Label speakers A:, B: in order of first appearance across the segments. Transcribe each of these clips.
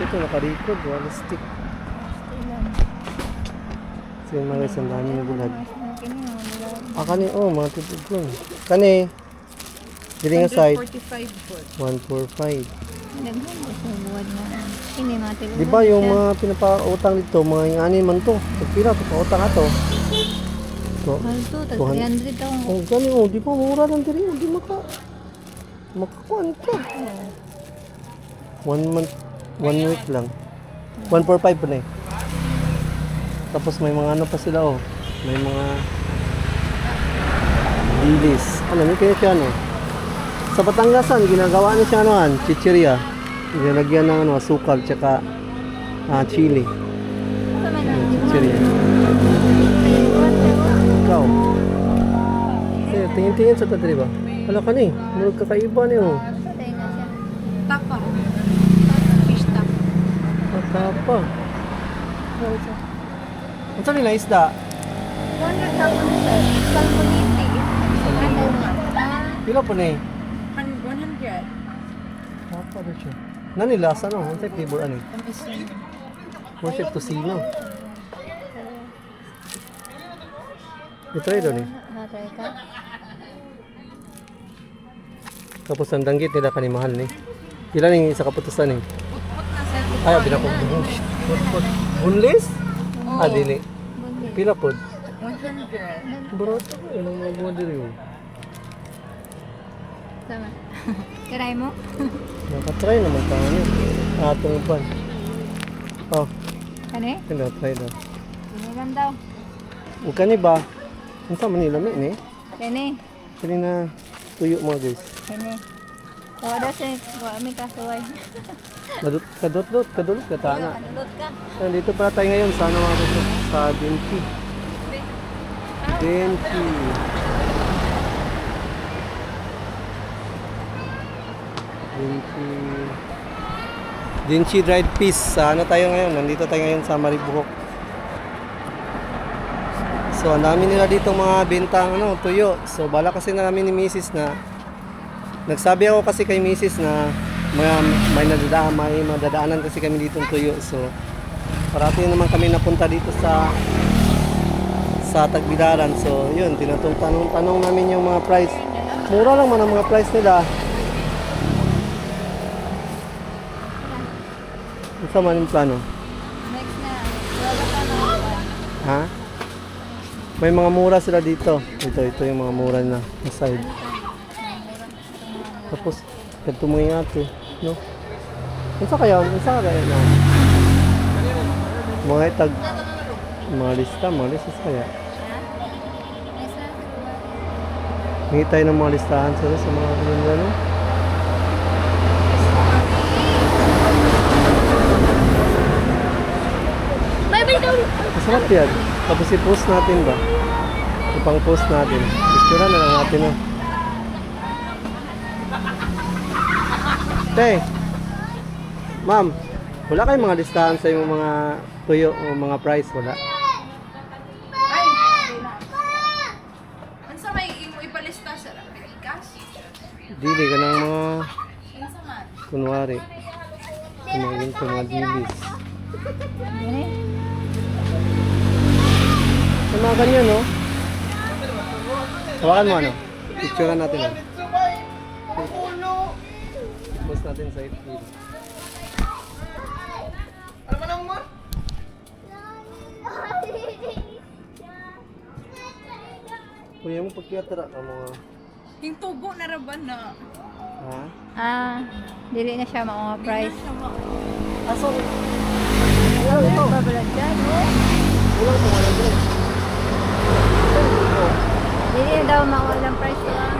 A: ito, naka-record, wala stick.
B: Ilan?
A: So yun mga guys, ang dami na bulag.
B: Kini mo nila.
A: Kani, mga tipid ko. Kani, dili nga side,
C: 145 po.
A: 145.
B: Daghan ko sa buwan na. Kini mga tilugan.
A: Di ba yung mga pinapautang dito, mga yung ani man to. Pagpira, papautang ato. So,
B: Mahal to, tag
A: 200.
B: 300 taong.
A: oh, gani, oh, di ba, mura lang diri, di makakuan ka. 1 month, 1 week lang. 145 pa na eh. Tapos may mga ano pa sila, oh. May mga dilis. Ano, may kaya siya, no? Sa Batanggasan, ginagawa na siya, ano, chichirya. Ginagyan ng, ano, sukal, tsaka chili.
B: Sa man ang
A: Chichirya. Ikaw. Sige, tingin-tingin sa tatri ba? Wala ka ni. Murag kakaiba niyo.
B: Patay na siya.
C: Tapa. Fish tapa.
A: Matapa. Ang saan nila isda?
B: 100 taong na sir. Salmoniti. Ano nga?
A: Pila po na eh.
C: 100.
A: Matapa na siya. Nanilasa no? Ang type flavor ano eh?
C: Tamis yun.
A: Worship to sino. I-try doon eh.
B: Hatay ka.
A: Tapos ang danggit nila kanimahal ni. Pila ning isa kaputusan eh.
C: Put na sir.
A: Ayaw, binakot. Bunlis? Ah, dili.
B: Bundi.
A: Pila po?
C: 100.
A: Barato ko. Ilang mga buwan diri yun.
B: Sama. Kiray mo?
A: Nakatry naman tayo niya. Atong pan. Oh,
B: Kani?
A: try daw.
B: Sinigang daw.
A: Huwag ka ni ba? Ang sama nila may ni.
B: Kani?
A: Kani na tuyo mga guys.
B: Kani. Tawa daw siya. Kami kasuway.
A: Kadot-dot, kadulot ka tana.
B: Kanulot ka.
A: Nandito pala tayo ngayon sa ano mga guys, sa Dinki. Dinki. Dinki. Dinki dried fish. Sa ano tayo ngayon? Nandito tayo ngayon sa Maribuhok. So, ang dami nila dito mga bintang ano, tuyo. So, bala kasi na namin ni Mrs. na nagsabi ako kasi kay Mrs. na may madadaanan kasi kami dito ng tuyo. So, parati naman kami napunta dito sa Tagbilaran. So, yun, tanong namin yung mga price. Mura lang man ang mga price nila. Isa man yung plano.
B: Next na. Wala ka na.
A: Ha? May mga mura sila dito. Ito yung mga mura na side. Tapos, ganito mo yung ate. No? Unsa kaya na? Mga itag. Mga lista kaya.
B: Next na.
A: Hingi tayo ng mga listahan sila sa mga ano.
B: Bye-bye daw.
A: Masarap yan. Tapos i-post natin ba? Ipang-post natin. Picture na lang natin na. Tay, ma'am, wala kayong mga listahan sa yung mga tuyo o mga price? Wala.
C: Ay! Ano sa may imo ipalista sir? Cash?
A: Dili ka ng mga
C: Ano sa man?
A: kunwari. Kumagin sa mga dilis.
B: Kani?
A: Sa mga ganyan, no? Hawakan mo, ano? Picturean natin, ano? Post natin sa FB. Kuya mo pagkiyatara ka mga...
C: Yung tubo na raban na.
A: Ha?
B: Dili na siya mga price.
A: Aso?
B: Babalad dyan, oh.
A: Ulang sa wala dyan.
B: Dili na daw mga walang price lang.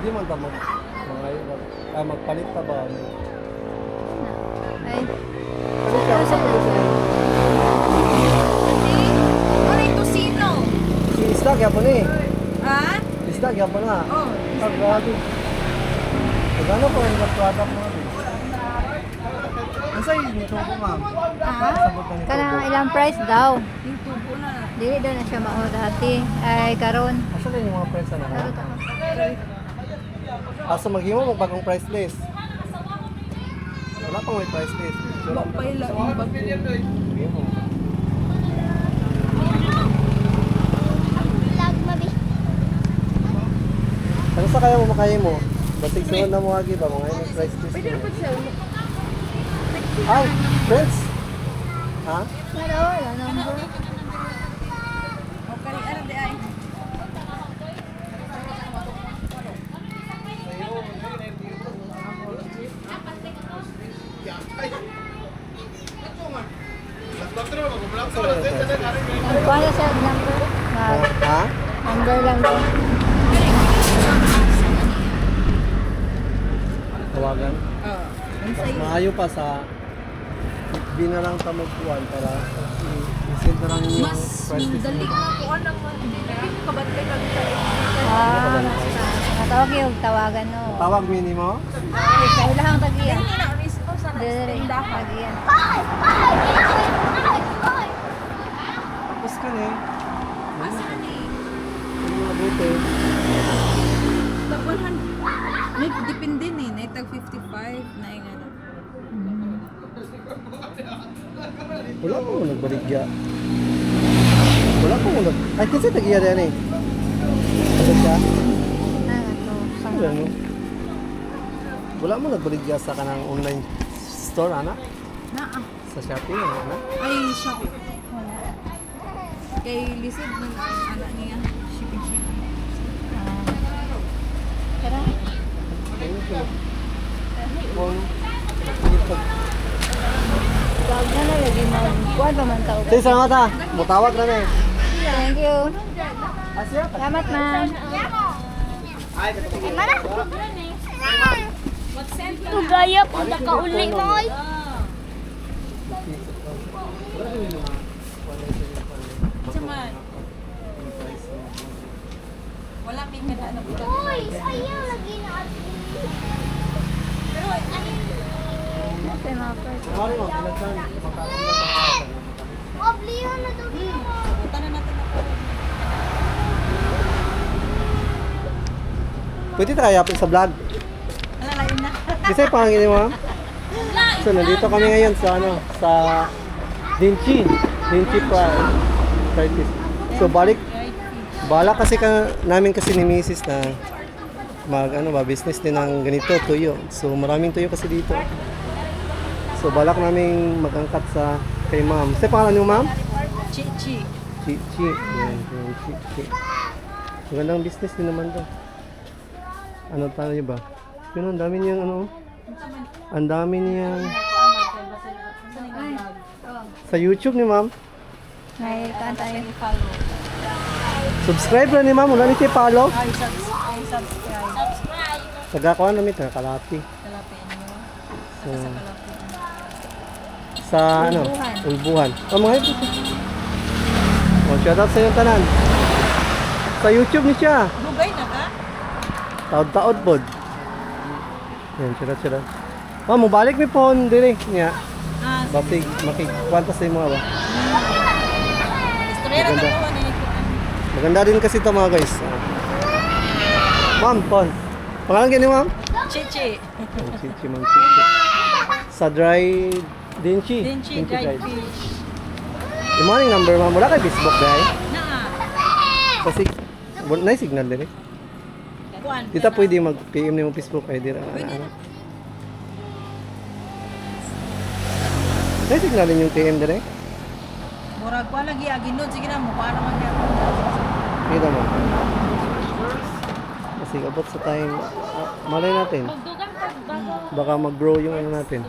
A: Hindi man ta magpalit ka ba?
B: Ay.
A: Palit ka, sa palit ka.
C: Ano yung tosino?
A: Si Isla, kaya po na eh.
C: Ha?
A: Isla, kaya po na.
C: Oh.
A: Ah, grabe. Magkano po yung product mo? Asa yung tubo, ma'am?
B: Ha?
A: Sabot na ni
B: Kanang
A: tubo.
B: ilang price daw.
C: Yung tubo na.
B: Dili daw na siya mao dati. Ay karon.
A: Asa na yung mga price na
B: Karon
A: naka?
B: ta.
A: Asa maghimo mo bagong price list? Wala pang may price list. Wala
C: Pa ila yung bago.
A: Maghimo.
B: Lag mabi.
A: Ano sa kaya mo makaya mo? Basig sunod na mo agi ba mga yung price list?
C: Pwede pa siya.
A: Ay, friends. Ha?
B: Pero wala number.
C: Okay, ano di ay?
B: Kuha na siya number.
A: Ha?
B: Number lang daw.
A: Tawagan.
C: Oo.
A: Mas maayo pa sa di na lang tamagpuan para i-send na lang yung
C: Mas
A: price list.
C: dali nga po alam mo. Dili kabatlay kami sa
B: Ah, natawag yung tawagan no.
A: Tawag minimo?
B: Ay, kailahang tagiya.
C: Hindi na risk ko sa
B: Dili,
C: tindahan.
B: tagiya.
A: Tapos ka na eh.
C: Asa ni?
A: Yung mga buti.
C: Tag 100. May depende ni, na tag 55 na yung ano.
A: Wala po mo nagbaligya. Wala po mo nag... Ay, kasi tag-iya rin eh. Ano siya?
B: Ah, to.
A: Ano no? Wala mo nagbaligya sa kanang online store, ana?
C: Naa.
A: Sa Shopee, ana?
C: Ay, Shopee. Kay Lisod man ang anak niya. Shipping.
B: Tara.
A: Ano siya? Kung... Ito.
B: Tawag na na lagi mo. Kuha pa man tao.
A: Sige, salamat ha. Mutawag na na eh.
B: Thank you.
A: Asya?
B: Salamat ma'am.
D: Tugaya po nakauli mo ay.
C: Saman. Wala may kada na buta.
D: Uy, sayang lagi na.
C: Pero
B: Okay, mga first.
A: Mari mo, pinagsan. Makakita sa
D: Oblihan na to dito.
C: buta na natin ako.
A: Pwede tayo yapin sa vlog.
C: Alalain na.
A: Kasi pangingin mo. So, nandito kami ngayon sa ano, sa Dinchi Practice. So, bala kasi namin kasi ni Mrs. na business din ng ganito, tuyo. So, maraming tuyo kasi dito. So, balak namin mag-angkat sa kay ma'am. Sa pangalan niyo, ma'am?
C: Chichi.
A: Chichi. Yan, Chichi. Magandang business din naman to. Ano tayo ba? Pero ang dami niyang ano, ang dami niyang sa YouTube ni ma'am.
B: May kaan tayo.
A: Subscribe na ni ma'am, wala ni kayo follow.
C: Ay, subscribe.
A: Tagakuan namin, kalati.
C: Kalapin mo.
A: So,
C: Sa kalapin.
A: sa ano, Ulbuhan. Oh, mga ito. Oh, shout out sa inyong tanan. Sa YouTube ni siya.
C: Dugay na ka?
A: Taod-taod pod. Yan, sira. Oh, mabalik mi phone dire niya.
C: Ah,
A: Basig makikwan pa sa mga ba.
C: istorya na
A: Maganda.
C: ko ni.
A: Maganda din kasi ito mga guys. Ma'am, phone. Pangalan gani ma'am?
C: Chichi.
A: Oh, Chichi, ma'am Chichi. Sa dry Dinchi.
C: Dinchi dried fish.
A: Yung morning number ma'am, wala kay Facebook dahil.
C: Naa.
A: Kasi na signal dire.
C: Kuan.
A: Dito pwede mag-PM ni mo Facebook ay dire.
C: Pwede na.
A: Na signal din yung PM dire.
C: Murag ko lagi aginod sige na mo paano man kaya.
A: Kita mo. Kasi abot sa time, malay natin.
D: Dugan pa bago.
A: Baka mag-grow yung ano natin.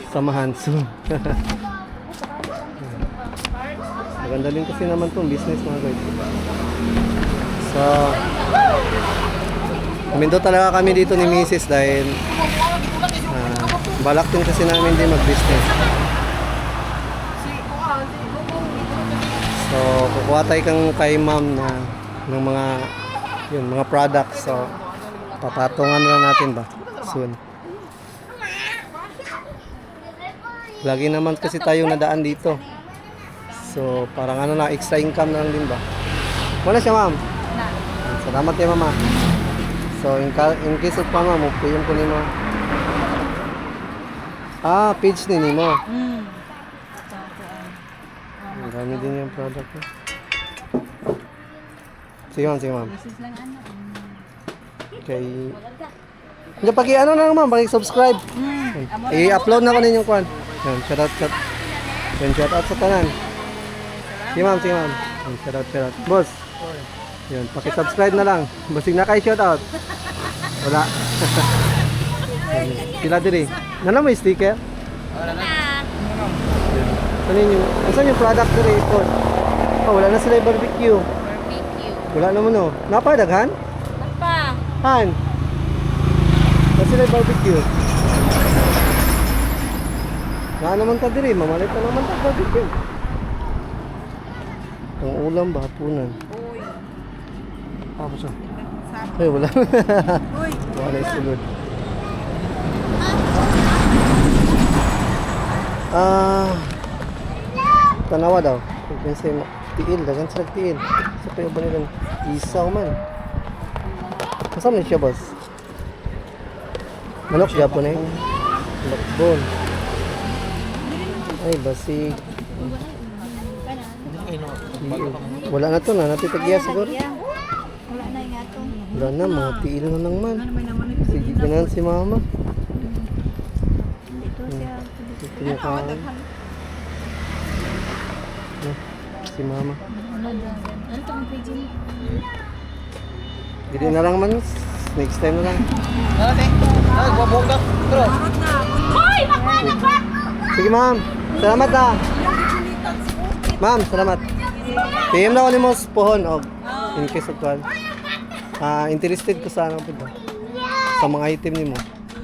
A: Samahan soon. Maganda din kasi naman tong business mga guys. So, Minto talaga kami dito ni Mrs. dahil balak din kasi namin din mag-business. So, kukuha tayo kay ma'am na ng mga products. So, papatungan lang natin ba soon. Lagi naman kasi tayong nadaan dito. So, parang ano na, extra income na lang din ba? Wala siya, ma'am.
C: Na.
A: Salamat kay mama. So, in case of mama mo, puyon ko nimo. Ah, page ni nimo. Ang dami din yung product mo. Sige, ma'am, sige, ma'am.
C: Isis lang ano.
A: Kay... Hindi, ano na lang, ma'am, paki-subscribe. I-upload na ko ninyong kwan. Yan, shoutout. Yan, shoutout sa tanan. Sige, ma'am, sige, ma'am. Yan, shoutout. Boss. Yan, paki-subscribe na lang. Basig na kayo shoutout. Wala. Yan, sila diri. Nana mo yung sticker? Saan yung product diri? Oh, wala na sila yung barbecue.
C: Barbecue.
A: Wala naman oh. Napadaghan?
C: Apa?
A: Han. Wala sila yung barbecue. Wala naman ta diri, mamalit na naman ta barbecue. Ang ulam ba hapunan?
C: Uy.
A: Tapos ah.
C: Sabi.
A: Ay, wala.
C: Uy.
A: Wala yung sunod. Tanawa daw. Kung sa tiil, dagan sila tiil. Sa payo ba nilang isaw man. Kasama niya siya, boss? Manok, Japon eh. Lakbon. Ay, basig. Wala na to na, natitagya siguro.
B: Wala na yung atong.
A: Wala na, mga tiil na lang man.
C: Ano may naman
A: Sige, ganan si mama.
B: Dito siya.
A: Ito yung kain. Si mama.
B: Ano itong page mo?
A: Hindi na lang man. Next time na lang. Sige ma'am. Salamat ah. Ma'am, salamat. PM na ko ni mo sa pohon. In case of one. Interested ko sa ano po ba? Sa mga item ni mo.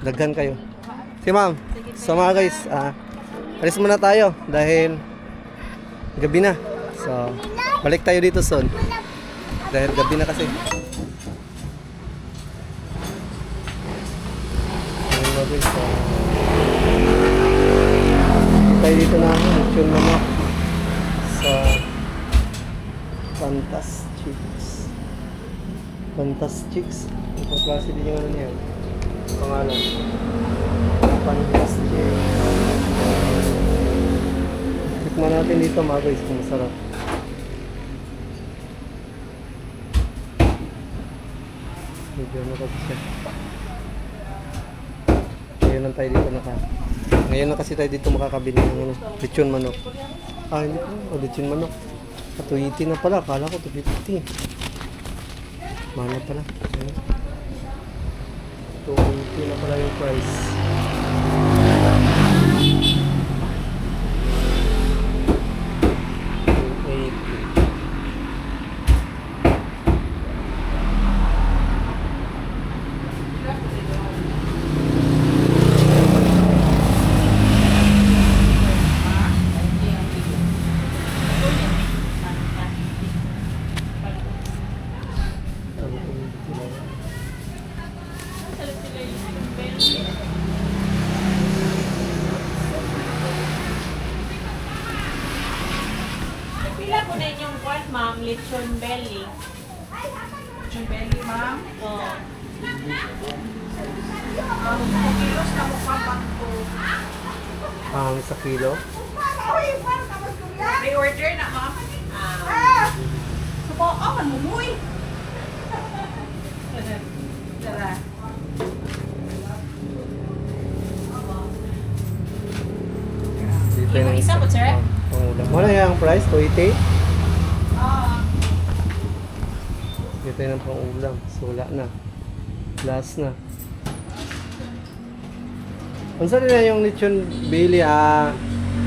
A: Daghan kayo. Sige ma'am. So mga guys, alis muna tayo dahil gabi na. So, balik tayo dito soon. Dahil gabi na kasi. Ayun na guys. So, tayo dito na lechon manok sa Fantastics. Ang klase din yung ano niya. Pangalan. Fantastics. Tikman natin dito mga guys kung masarap. Medyo masarap siya. Ngayon na kasi tayo dito makakabili ng ano, lechon manok. Hindi pa. Lechon manok. 280 na pala. Akala ko 250. Mahal na pala. 280 na pala yung price.
E: Pila po na inyong kwan, ma'am? Lechon belly.
C: Lechon belly, ma'am.
E: Oo.
C: 2 kilos na mukha pang to.
A: Sa kilo.
C: May order na, ma'am. Supo, manumuy. Tara.
E: Yung isa po, sir?
A: Wala yung price, 280. Dito yung pang-ulam. So wala na. Last na. Kung saan na yung lechon Bailey,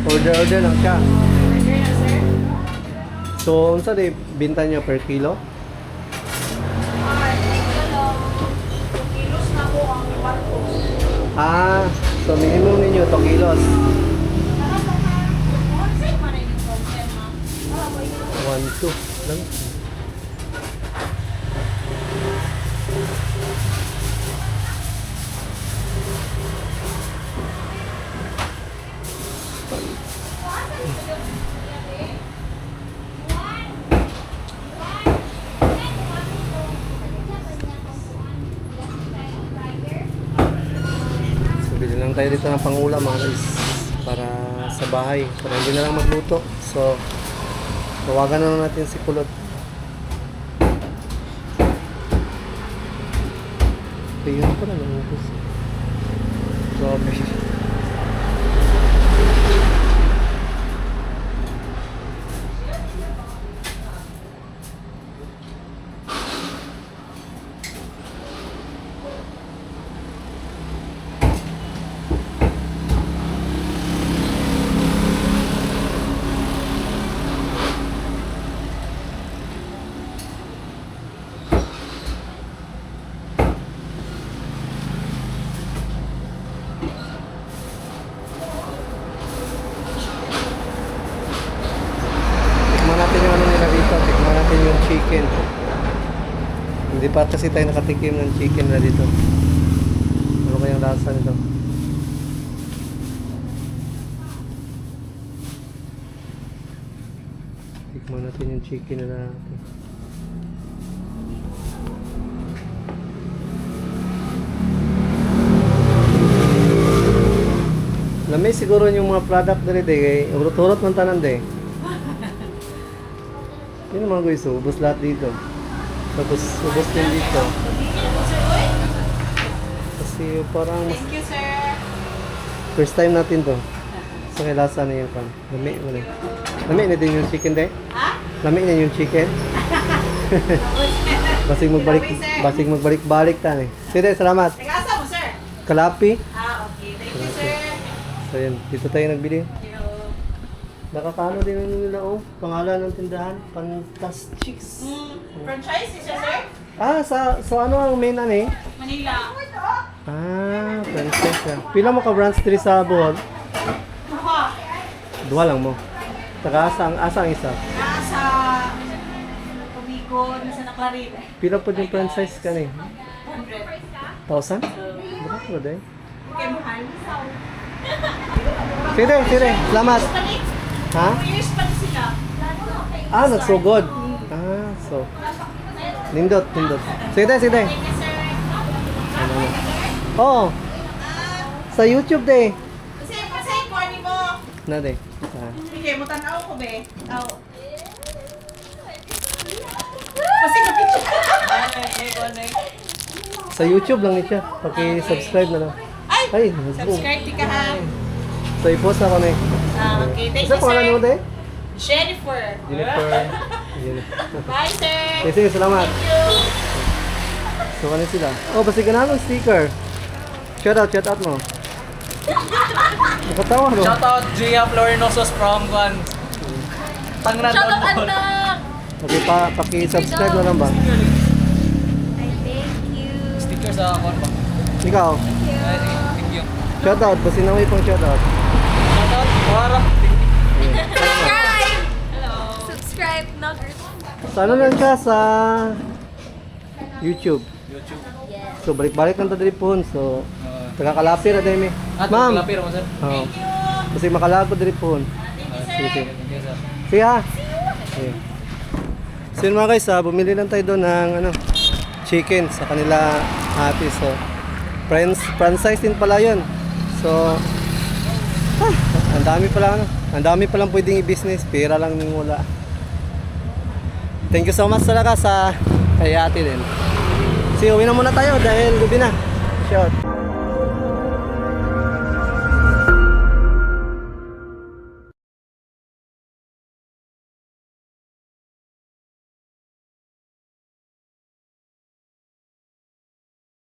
A: order lang siya.
E: Order na, sir?
A: So, kung saan binta niya per kilo?
C: 2 kilos na po ang iwato.
A: So minimum ninyo 2 kilos. 1, 2 lang. Meron tayo dito ng pangulam mga guys. Para sa bahay. Para hindi na lang magluto. So, tawagan na lang natin si Kulot. Tingnan ko na naubos. Grabe. Tikman natin yung ano nila dito. Tikman natin yung chicken. Hindi pa kasi tayo nakatikim ng chicken na dito. Ano kayang lasa nito? Tikman natin yung chicken na natin. Lamay siguro yung mga product na rin eh. Urot-urot man tanan de. Yun naman guys, ubos lahat dito. Tapos ubos din dito. Kasi parang
E: Thank you, sir.
A: first time natin to. So kaya lasa na yung pan. Lami mo na. Lami na din yung chicken de.
E: Ha?
A: Lami na yung chicken. Basig magbalik-balik ta eh. Sige, salamat.
E: Teka, asa mo, sir?
A: Kalapi.
E: Ah, okay. Thank you, sir.
A: So yan, dito tayo nagbili.
E: Thank you.
A: Nakakano din ano nila oh. Pangalan ng tindahan, Fantastics.
E: Franchise siya, sir?
A: Ah, so ano ang main ano eh?
E: Manila.
A: Ah, Francesca. Pila mo ka branch diri sa Bohol?
E: Aha.
A: Duha lang mo. Taga asa ang isa?
E: Nasa Tubigon, nasa Naclarin.
A: Pila po yung franchise ka ni?
E: 100.
A: 1,000? Bakit mo dahil?
E: Okay, mahal.
A: Sige. Salamat.
E: Balik.
A: Ha?
E: 2 years pa na sila.
A: Ah, nagsugod. Ah, so. Nindot. Sige.
E: Thank you, sir.
A: Oo. Sa YouTube de.
E: Kasi kuha mo.
A: Na de. Ah.
E: Sige, mo tanaw ko, be. Aw. Kasi na-picture.
A: Sa YouTube lang ni siya. Paki-subscribe na lang. Ay, nasbo.
E: Subscribe di ka, ha?
A: So, i-post ako na eh.
E: Ah, okay, thank
A: Isa
E: you,
A: pangalan mo
E: sir.
A: de?
E: Jennifer.
A: Jennifer.
E: Bye, sir.
A: Sige, salamat.
E: Thank you.
A: So, ano sila? Oh, basta ganun ng sticker. Shout out mo. Nakatawa, no?
F: Shoutout Gia Florinosos from Guan. Tangran doon.
A: Okay, paki-subscribe na lang ba?
B: I thank you.
F: Sticker sa Guan ba?
A: Ikaw,
F: Ay, sige, thank you.
A: shout out. Basta na may pang shout out.
F: Shoutout, Wara.
B: Subscribe! Subscribe, Nuggers.
A: Sa ano lang siya sa YouTube.
F: YouTube.
A: So, balik-balik lang tadali po. So, taga-Kalapi na dahil may.
F: At
A: Ma'am!
F: Kalapir mo, sir.
A: Oo. Kasi makalapod dali po. Sige.
F: Thank you, sir.
A: Sige ha. Sige. So yun mga guys, bumili lang tayo doon ng chicken sa kanila ate. So, franchise din pala yun. So, ang dami pala ang dami palang pwedeng i-business. Pera lang yung wala. Thank you so much talaga sa kay ate din. So, uwi na muna tayo dahil gabi na. Shot.